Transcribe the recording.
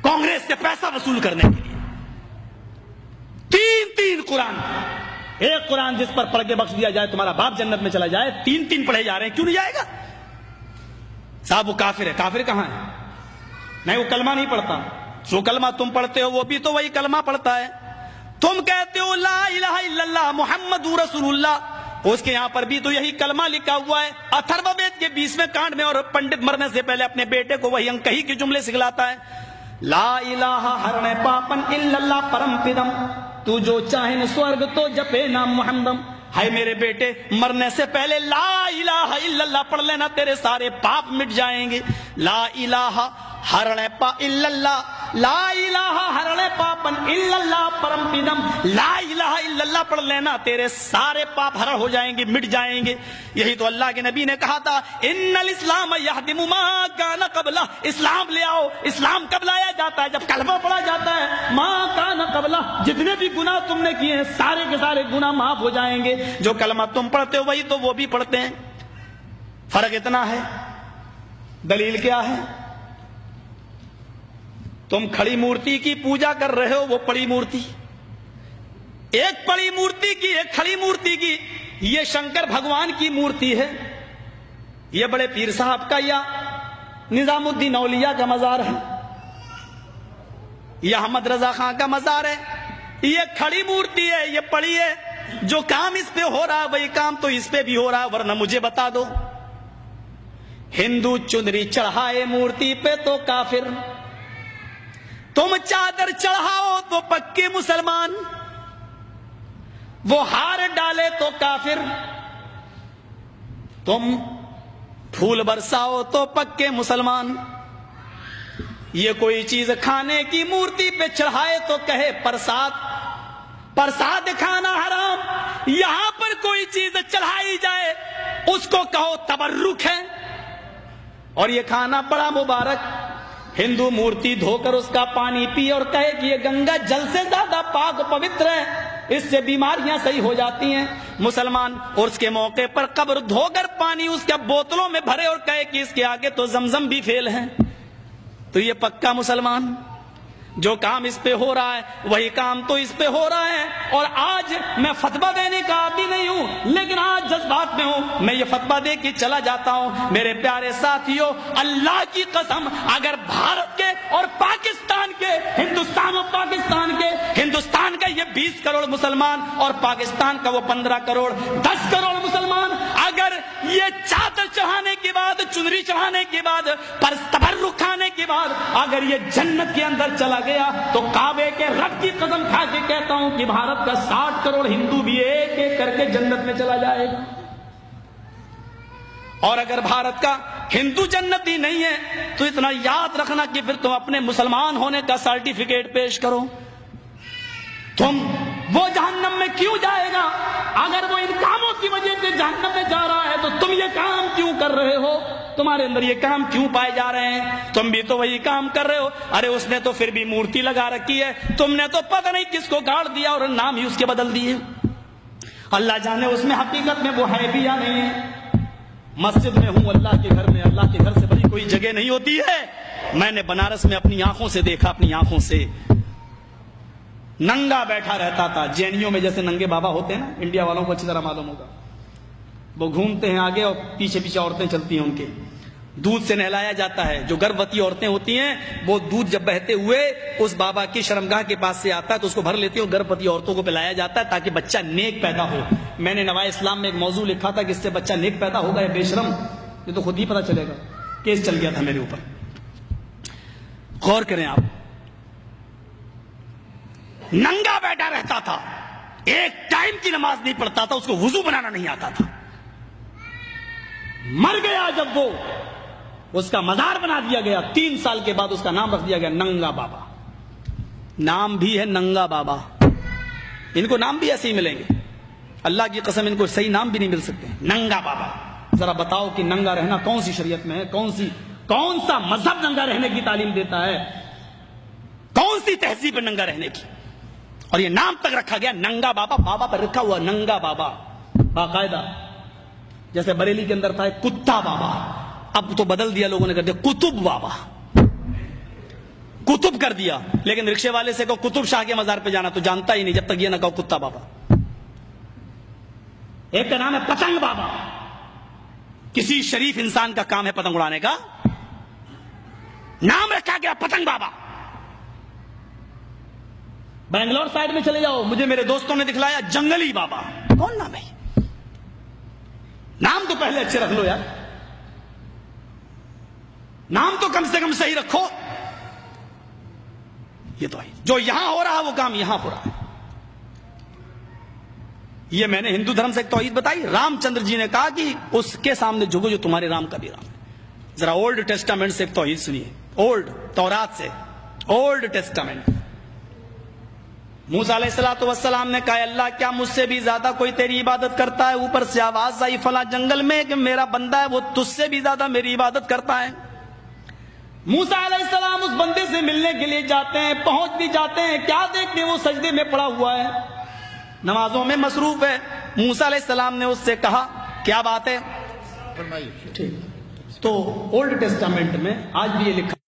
कांग्रेस से पैसा वसूल करने के लिए। तीन कुरान, एक कुरान जिस पर पढ़ के बख्श दिया जाए तुम्हारा बाप जन्नत में चला जाए, तीन पढ़े जा रहे हैं, क्यों नहीं जाएगा? साहब वो काफिर है। काफिर कहां है? नहीं, वो कलमा नहीं पढ़ता। जो कलमा तुम पढ़ते हो वो भी तो वही कलमा पढ़ता है। तुम कहते हो ला इलाहा इल्लल्लाह मुहम्मदुर रसूलुल्लाह, उसके यहां पर भी तो यही कलमा लिखा हुआ है। अथर्ववेद के 20वें कांड में, और पंडित मरने से पहले अपने बेटे को वही अंक ही के जुमले सिखलाता है, ला इलाहा हरणे पापन इल्लल्लाह परम पिदम, तू जो चाहे न स्वर्ग तो जपे नाम मुहम्मदम। हाय मेरे बेटे, मरने से पहले ला इलाहा इल्लल्लाह पढ़ लेना, तेरे सारे पाप मिट जाएंगे। ला इलाहा हरणे पा इल्लल्लाह, ला इलाहा हरणे पापन इल्लल्लाह परम पिदम, ला इलाहा इल्लल्लाह पढ़ लेना, तेरे सारे पाप हरण हो जाएंगे, मिट जाएंगे। यही तो अल्लाह के नबी ने कहा था, इन्नल इस्लाम यहदिमु मा कान क़ब्ला, इस्लाम ले आओ। इस्लाम कब लाया जाता है? जब कलमा पढ़ा जाता है। मा कान क़ब्ला, जितने भी गुनाह तुमने किए हैं सारे के सारे गुनाह माफ हो जाएंगे। जो कलमा तुम पढ़ते हो वही तो वो भी पढ़ते हैं। फर्क इतना है। दलील क्या है? तुम खड़ी मूर्ति की पूजा कर रहे हो, वो पड़ी मूर्ति। एक पड़ी मूर्ति की, एक खड़ी मूर्ति की। ये शंकर भगवान की मूर्ति है, ये बड़े पीर साहब का या निजामुद्दीन औलिया का मजार है, यह अहमद रजा खां का मजार है। ये खड़ी मूर्ति है, ये पड़ी है। जो काम इस पे हो रहा है वही काम तो इस पे भी हो रहा है। वरना मुझे बता दो, हिंदू चुनरी चढ़ाए मूर्ति पे तो काफिर, तुम चादर चढ़ाओ तो पक्के मुसलमान, वो हार डाले तो काफिर, तुम फूल बरसाओ तो पक्के मुसलमान। ये कोई चीज खाने की मूर्ति पे चढ़ाए तो कहे प्रसाद, प्रसाद खाना हराम। यहां पर कोई चीज चढ़ाई जाए उसको कहो तबर्रुक है, और ये खाना बड़ा मुबारक। हिंदू मूर्ति धोकर उसका पानी पिए और कहे कि ये गंगा जल से ज्यादा पाक पवित्र है, इससे बीमारियां सही हो जाती हैं। मुसलमान और उसके मौके पर कब्र धोकर पानी उसके बोतलों में भरे और कहे कि इसके आगे तो जमजम भी फेल है, तो ये पक्का मुसलमान। जो काम इस पे हो रहा है वही काम तो इस पे हो रहा है। और आज मैं फतवा देने का आदी नहीं हूं, लेकिन आज जज्बात में हूं, मैं ये फतवा दे के चला जाता हूं। मेरे प्यारे साथियों, अल्लाह की कसम, अगर भारत के और पाकिस्तान के, हिंदुस्तान और पाकिस्तान के, हिंदुस्तान का ये 20 करोड़ मुसलमान और पाकिस्तान का वो 15 करोड़ 10 करोड़ मुसलमान, अगर ये चादर चढ़ाने के बाद, चुनरी चढ़ाने के बाद, तबर्रुक खाने के बाद अगर ये जन्नत के अंदर चला गया, तो काबे के रब की कसम खा के कहता हूं कि भारत का 60 करोड़ हिंदू भी एक एक करके जन्नत में चला जाएगा। और अगर भारत का हिंदू जन्नती नहीं है तो इतना याद रखना कि फिर तुम अपने मुसलमान होने का सर्टिफिकेट पेश करो। तुम वो जहन्नम में क्यों जाएगा? अगर वो इन कामों की वजह से जहन्नम में जा रहा है तो तुम ये काम क्यों कर रहे हो? तुम्हारे अंदर ये काम क्यों पाए जा रहे हैं? तुम भी तो वही काम कर रहे हो। अरे उसने तो फिर भी मूर्ति लगा रखी है, तुमने तो पता नहीं किसको गाड़ दिया और नाम ही उसके बदल दिए। अल्लाह जाने उसमें हकीकत में वो है भी या नहीं है। मस्जिद में हूं, अल्लाह के घर में, अल्लाह के घर से बड़ी कोई जगह नहीं होती है। मैंने बनारस में अपनी आंखों से देखा, अपनी आंखों से। नंगा बैठा रहता था, जेएनयू में जैसे नंगे बाबा होते हैं ना, इंडिया वालों को अच्छी तरह मालूम होगा। वो घूमते हैं आगे और पीछे पीछे औरतें चलती हैं उनके। दूध से नहलाया जाता है। जो गर्भवती औरतें होती हैं वो दूध जब बहते हुए उस बाबा की शर्मगाह के पास से आता है तो उसको भर लेती हैं। गर्भवती औरतों को पिलाया जाता है ताकि बच्चा नेक पैदा हो। मैंने नवाए इस्लाम में एक मौजू लिखा था कि इससे बच्चा नेक पैदा होगा या बेशरम, ये तो खुद ही पता चलेगा। केस चल गया था मेरे ऊपर। गौर करें आप, नंगा बैठा रहता था, एक टाइम की नमाज नहीं पढ़ता था, उसको वुजू बनाना नहीं आता था। मर गया जब वो, उसका मजार बना दिया गया। 3 साल के बाद उसका नाम रख दिया गया नंगा बाबा। नाम भी है नंगा बाबा। इनको नाम भी ऐसे ही मिलेंगे, अल्लाह की कसम इनको सही नाम भी नहीं मिल सकते। नंगा बाबा। जरा बताओ कि नंगा रहना कौन सी शरीयत में है? कौन सा मजहब नंगा रहने की तालीम देता है? कौन सी तहजीब है नंगा रहने की? और ये नाम तक रखा गया नंगा बाबा। बाबा पर रखा हुआ नंगा बाबा बाकायदा। जैसे बरेली के अंदर था कुत्ता बाबा, अब तो बदल दिया लोगों ने, कर दिया कुतुब बाबा। कुतुब قطب کر دیا. لیکن رکشے والے سے کہو قطب شاہ کے مزار پہ جانا تو جانتا ہی نہیں جب تک یہ نہ کہو کتا بابا. ایک کا نام ہے پتنگ بابا. کسی شریف انسان کا کام ہے پتنگ اڑانے کا, نام رکھا گیا پتنگ بابا. بنگلور سائڈ میں چلے جاؤ, مجھے میرے دوستوں نے دکھلایا جنگلی بابا. کون نام ہے؟ نام تو پہلے اچھے رکھ لو یار, نام تو کم سے کم صحیح رکھو. یہ تو ہے جو یہاں ہو رہا وہ کام یہاں ہو رہا ہے. یہ میں نے ہندو دھرم سے ایک توحید بتائی. رام چندر جی نے کہا کہ اس کے سامنے جھکو جو تمہارے رام کا بھی رام ہے. ذرا اولڈ ٹیسٹامنٹ سے ایک توحید سنیے, اولڈ تورات سے, اولڈ ٹیسٹامنٹ. موسیٰ علیہ الصلوۃ والسلام نے کہا اللہ کیا مجھ سے بھی زیادہ کوئی تیری عبادت کرتا ہے؟ اوپر سے آواز آئی فلاں جنگل میں کہ میرا بندہ ہے وہ تجھ سے بھی زیادہ میری عبادت کرتا ہے. موسیٰ علیہ السلام اس بندے سے ملنے کے لیے جاتے ہیں, پہنچ بھی جاتے ہیں, کیا دیکھتے ہیں وہ سجدے میں پڑا ہوا ہے, نمازوں میں مصروف ہے. موسیٰ علیہ السلام نے اس سے کہا کیا بات ہے؟ تو اولڈ ٹیسٹامنٹ میں آج بھی یہ لکھا